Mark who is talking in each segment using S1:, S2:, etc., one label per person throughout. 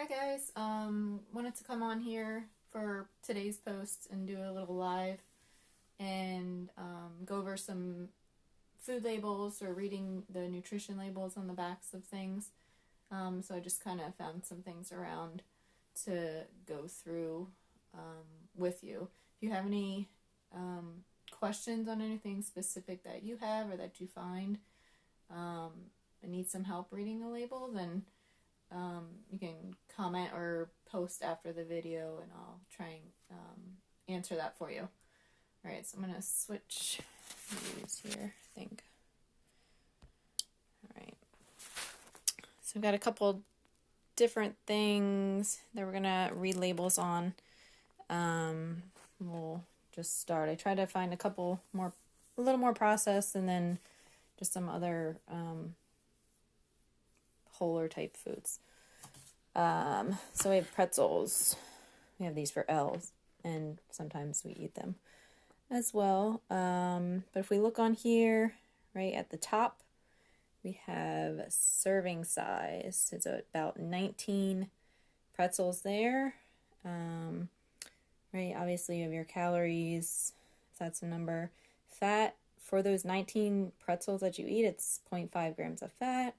S1: guys, wanted to come on here for today's post and do a little live and go over some food labels or reading the nutrition labels on the backs of things. So I just kind of found some things around to go through with you. If you have any questions on anything specific that you have or that you find and need some help reading a label, then you can comment or post after the video and I'll try and answer that for you. Alright, so I'm going to switch views here, I think. Alright. So I've got a couple different things that we're going to read labels on. We'll just start. I tried to find a little more processed and then just some other wholer type foods. So we have pretzels. We have these for L's, and sometimes we eat them as well. But if we look on here, right at the top, we have serving size. It's about 19 pretzels there. Right, obviously you have your calories, if that's a number. Fat, for those 19 pretzels that you eat, it's 0.5 grams of fat.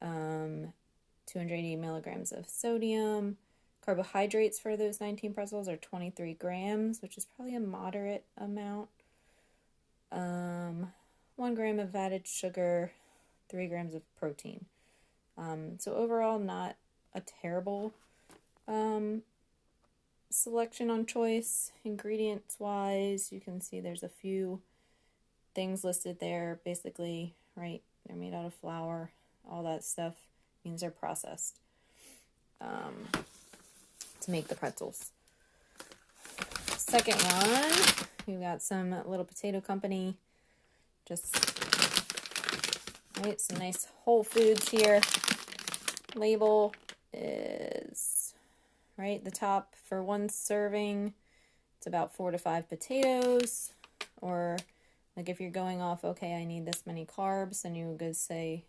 S1: 280 milligrams of sodium. Carbohydrates for those 19 pretzels are 23 grams, which is probably a moderate amount. 1 gram of added sugar, 3 grams of protein. So overall, not a terrible selection on choice. Ingredients-wise, you can see there's a few things listed there. Basically, right, they're made out of flour. All that stuff means they're processed to make the pretzels. Second one, we've got some Little Potato Company. Just, right, some nice Whole Foods here. Label is, right, the top for 1 serving, it's about 4 to 5 potatoes. Or, like, if you're going off, okay, I need this many carbs, then you would say,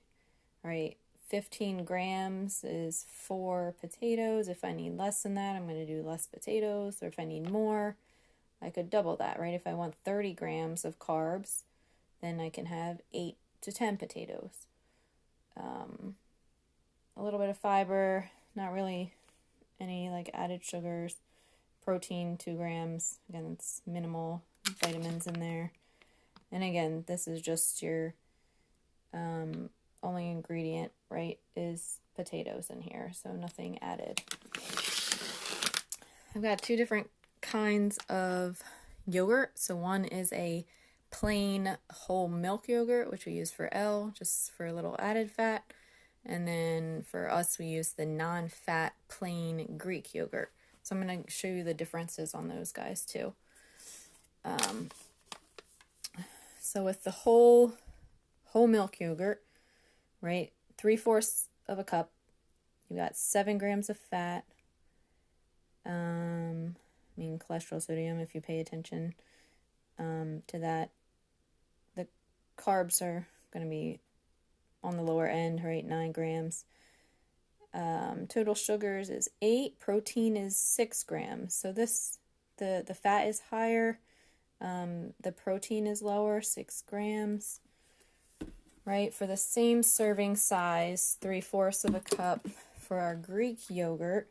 S1: all right, 15 grams is 4 potatoes. If I need less than that, I'm going to do less potatoes. Or if I need more, I could double that, right? If I want 30 grams of carbs, then I can have 8 to 10 potatoes. A little bit of fiber, not really any like added sugars. Protein, 2 grams. Again, it's minimal vitamins in there. And again, this is just your only ingredient, right, is potatoes in here, so nothing added. I've got 2 different kinds of yogurt. So one is a plain whole milk yogurt, which we use for L, just for a little added fat. And then for us, we use the non-fat plain Greek yogurt. So I'm going to show you the differences on those guys too. So with the whole milk yogurt, right, 3/4 of a cup, you got 7 grams of fat. Cholesterol, sodium, if you pay attention to that. The carbs are going to be on the lower end, right, 9 grams. Total sugars is 8. Protein is 6 grams. So the fat is higher. The protein is lower, 6 grams. Right, for the same serving size, 3/4 of a cup for our Greek yogurt.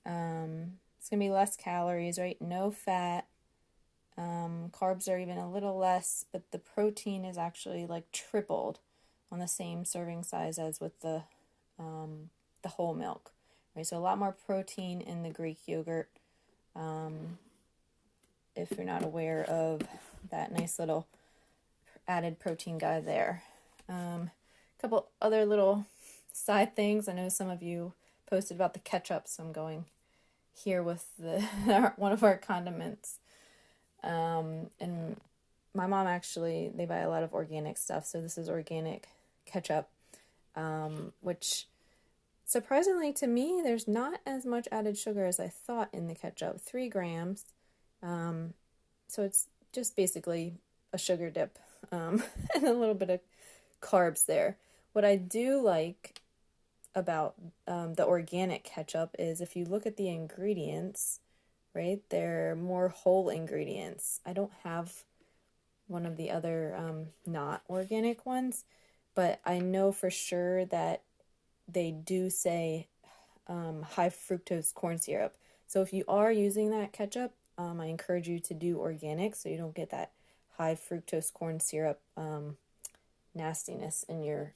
S1: It's going to be less calories, right? No fat. Carbs are even a little less, but the protein is actually like tripled on the same serving size as with the whole milk. Right, so a lot more protein in the Greek yogurt. If you're not aware of that nice little added protein guy there. A couple other little side things. I know some of you posted about the ketchup, so I'm going here with one of our condiments. And my mom actually, they buy a lot of organic stuff, so this is organic ketchup, which surprisingly to me, there's not as much added sugar as I thought in the ketchup, 3 grams. So it's just basically a sugar dip and a little bit of carbs there. What I do like about the organic ketchup is if you look at the ingredients, right, they're more whole ingredients. I don't have one of the other not organic ones, but I know for sure that they do say high fructose corn syrup. So if you are using that ketchup, I encourage you to do organic so you don't get that high fructose corn syrup nastiness in your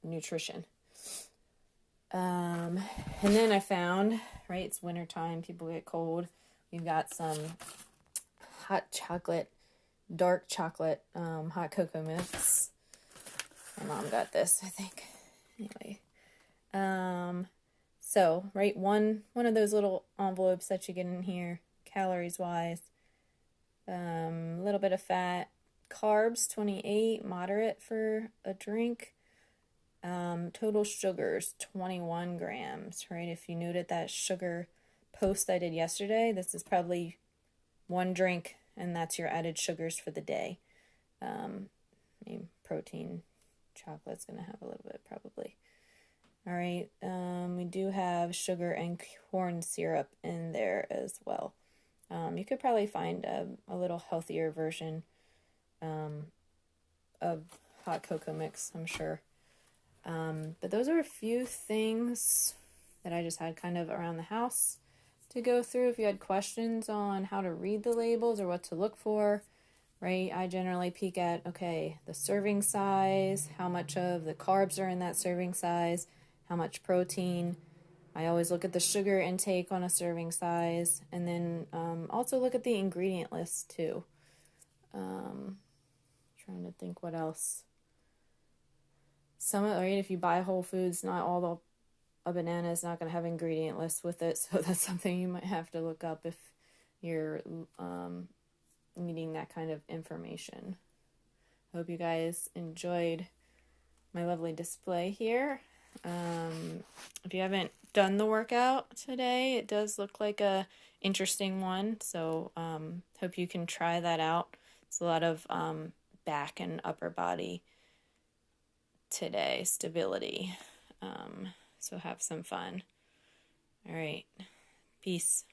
S1: nutrition. And then I found, right, it's wintertime, people get cold. We've got some hot chocolate, dark chocolate, hot cocoa mix. My mom got this, I think. Anyway. So, right, one of those little envelopes that you get in here, calories wise, a little bit of fat, carbs, 28, moderate for a drink. Total sugars, 21 grams, right? If you noted that sugar post I did yesterday, this is probably one drink, and that's your added sugars for the day. I mean, protein, chocolate's going to have a little bit, probably. All right, we do have sugar and corn syrup in there as well. You could probably find a little healthier version of hot cocoa mix, I'm sure. But those are a few things that I just had kind of around the house to go through. If you had questions on how to read the labels or what to look for, right? I generally peek at, okay, the serving size, how much of the carbs are in that serving size, how much protein. I always look at the sugar intake on a serving size, and then also look at the ingredient list too. Trying to think what else. Right, if you buy Whole Foods, not all a banana is not going to have ingredient lists with it, so that's something you might have to look up if you're needing that kind of information. I hope you guys enjoyed my lovely display here. If you haven't done the workout today, it does look like a interesting one, so hope you can try that out. It's a lot of back and upper body today, stability, so have some fun. All right, peace.